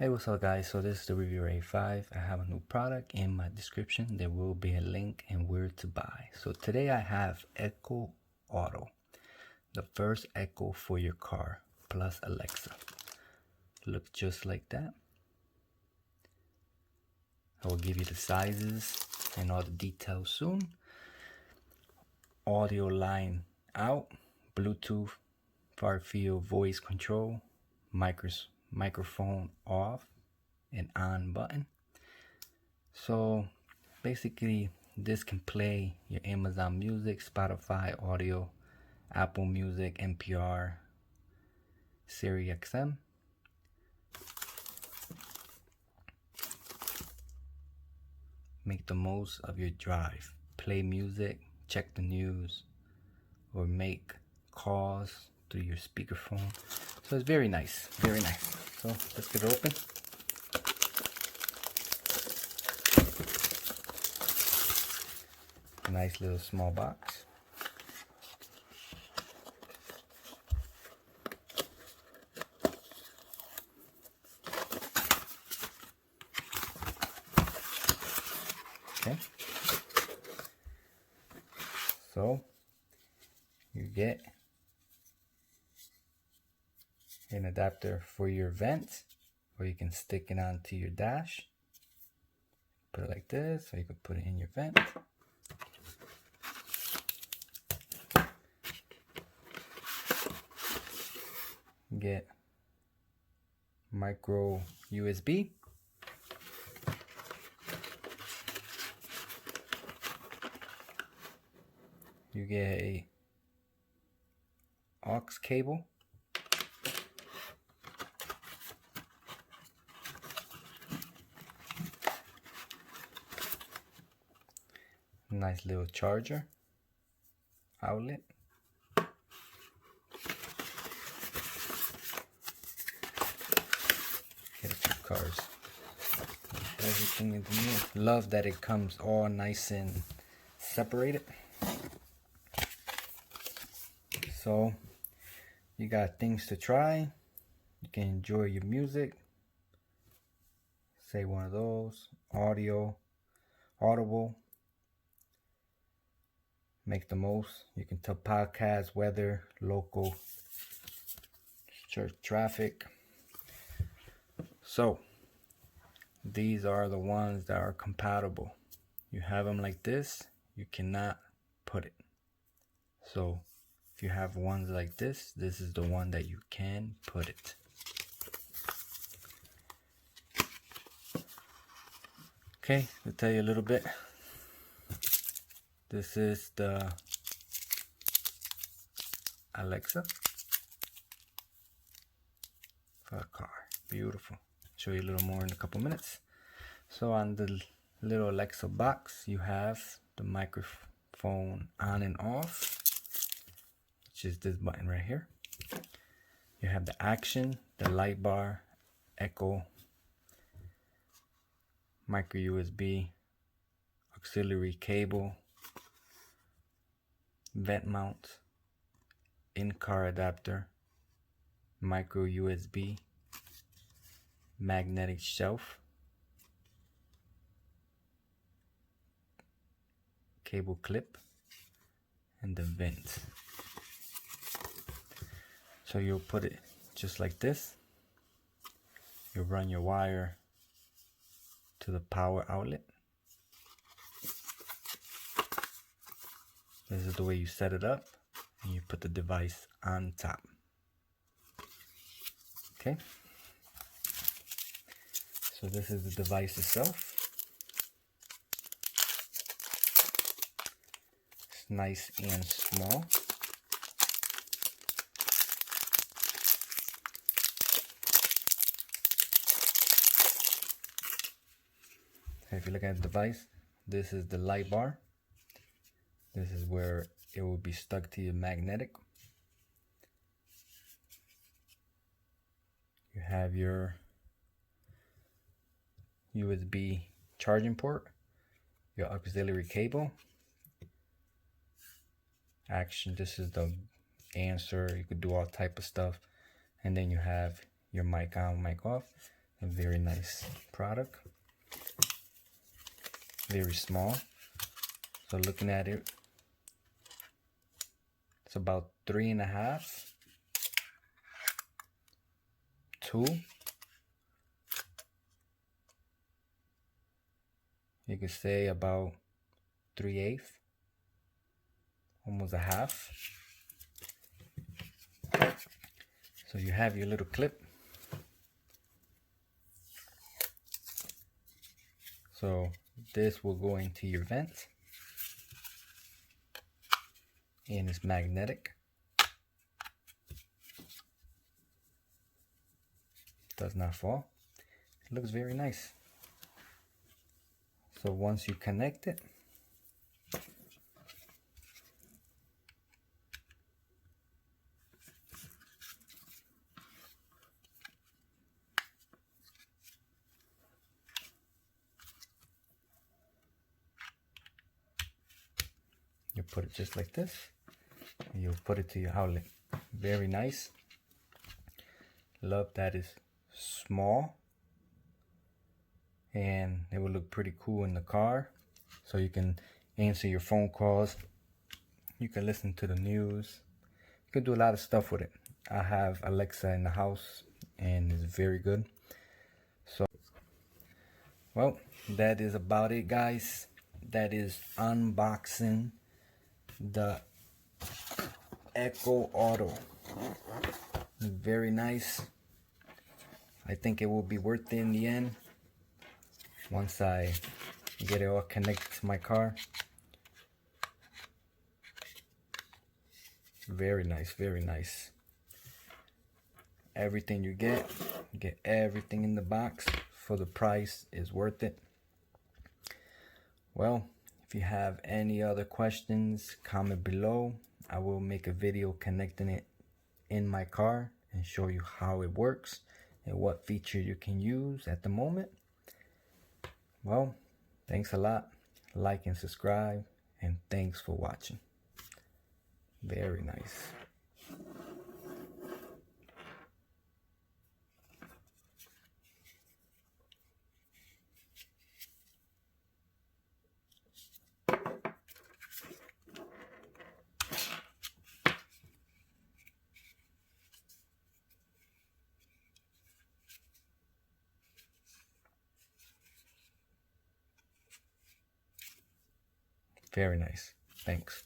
Hey, what's up guys? So this is the Reviewer 85. I have a new product. In my description there will be a link and where to buy. So today I have Echo Auto, the first Echo for your car plus Alexa. Looks just like that. I will give you the sizes and all the details soon. Audio line out, Bluetooth, far field voice control, microphone off and on button. So basically this can play your Amazon Music, Spotify audio, Apple Music, NPR, Siri XM. Make the most of your drive. Play music, check the news, or make calls through your speakerphone. So it's very nice, very nice. So let's get it open. Nice little small box. Okay. So you get an adapter for your vent, or you can stick it onto your dash. Put it like this, or you can put it in your vent. Get micro USB. You get a aux cable. Nice little charger outlet. Get a few cars. Everything is new. Love that it comes all nice and separated. So you got things to try. You can enjoy your music. Say one of those. Audible. Make the most. You can tell podcasts, weather, local, church traffic. So these are the ones that are compatible. You have them like this, you cannot put it. So if you have ones like this, this is the one that you can put it. Okay, to tell you a little bit, this is the Alexa for a car. Beautiful. Show you a little more in a couple minutes. So on the little Alexa box, you have the microphone on and off, which is this button right here. You have the action, the light bar, echo, micro USB, auxiliary cable, vent mount, in-car adapter, micro USB, magnetic shelf, cable clip, and the vent. So you'll put it just like this. You'll run your wire to the power outlet. This is the way you set it up, and you put the device on top. Okay, so this is the device itself. It's nice and small. So if you look at the device, this is the light bar. This is where it will be stuck to your magnetic. You have your USB charging port, your auxiliary cable, action, this is the answer, you could do all type of stuff, and then you have your mic on, mic off. A very nice product. Very small. So looking at it, it's about 3.5, 2. You could say about 3/8, almost a half. So you have your little clip. So this will go into your vent, and it's magnetic. Does not fall. It looks very nice. So once you connect it, you put it just like this, and you'll put it to your outlet. Very nice. Love that it's small, and it will look pretty cool in the car. So you can answer your phone calls, you can listen to the news, you can do a lot of stuff with it. I have Alexa in the house, and it's very good. So, well, that is about it, guys. That is unboxing the Echo Auto. Very nice. I think it will be worth it in the end once I get it all connected to my car. Very nice, very nice. Everything you get everything in the box. For the price, is worth it. Well, if you have any other questions, comment below. I will make a video connecting it in my car and show you how it works and what feature you can use at the moment. Well, thanks a lot. Like and subscribe, and thanks for watching. Very nice. Very nice. Thanks.